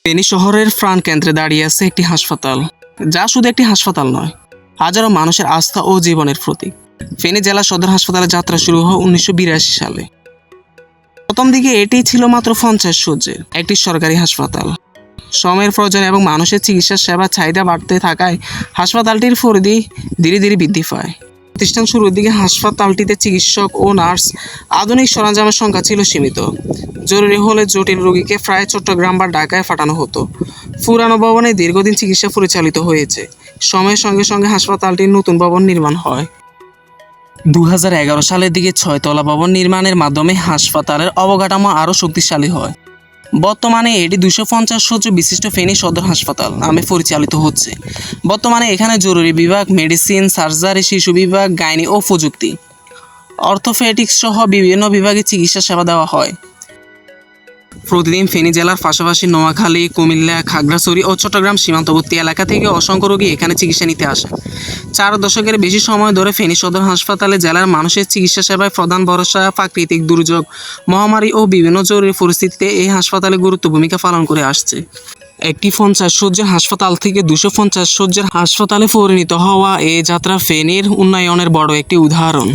ফেনী শহরের প্রাণকেন্দ্রে দাঁড়িয়ে আছে একটি হাসপাতাল, যা শুধু একটি হাসপাতাল নয়, হাজারো মানুষের আস্থা ও জীবনের প্রতীক। ফেনী জেলা সদর হাসপাতালে যাত্রা শুরু হয় 1982 সালে। প্রথম দিকে এটি ছিল মাত্র 50 শয্যার একটি সরকারি হাসপাতাল। সময়ের প্রয়োজন এবং মানুষের চিকিৎসা সেবার চাহিদা বাড়তে থাকায় হাসপাতালটির পরিধি ধীরে ধীরে বৃদ্ধি পায়। প্রতিষ্ঠান শুরুর দিকে হাসপাতালটিতে চিকিৎসক ও নার্স, আধুনিক সরঞ্জামের সংখ্যা ছিল সীমিত। জরুরি হলে জটিল রোগীকে প্রায় চট্টগ্রাম বা ঢাকায় পাঠানো হতো। পুরানো ভবনে দীর্ঘদিন চিকিৎসা পরিচালিত হয়েছে। সময়ের সঙ্গে সঙ্গে হাসপাতালটির নতুন ভবন নির্মাণ হয়। 2011 সালের দিকে 6 তলা ভবন নির্মাণের মাধ্যমে হাসপাতালের অবকাঠামো আরও শক্তিশালী হয়। বর্তমানে এটি 250 শয্যা বিশিষ্ট ফেনী সদর হাসপাতাল নামে পরিচালিত হচ্ছে। বর্তমানে এখানে জরুরি বিভাগ, মেডিসিন, সার্জারি, শিশু বিভাগ, গাইনি ও প্রযুক্তি, অর্থোপেডিক্স সহ বিভিন্ন বিভাগে চিকিৎসা সেবা দেওয়া হয়। প্রতিদিন ফেনী জেলার পাশাপাশি নোয়াখালী, কুমিল্লা, খাগড়াছড়ি ও চট্টগ্রাম সীমান্তবর্তী এলাকা থেকে অসংখ্য রোগী এখানে চিকিৎসা নিতে আসে। 4 দশকের বেশি সময় ধরে ফেনী সদর হাসপাতালে জেলার মানুষের চিকিৎসা সেবায় প্রধান ভরসা। প্রাকৃতিক দুর্যোগ, মহামারী ও বিভিন্ন জরুরি পরিস্থিতিতে এই হাসপাতালে গুরুত্বপূর্ণ ভূমিকা পালন করে আসছে। একটি 50 শয্যার হাসপাতাল থেকে 250 শয্যার হাসপাতালে পরিণত হওয়া এই যাত্রা ফেনীর উন্নয়নের বড় একটি উদাহরণ।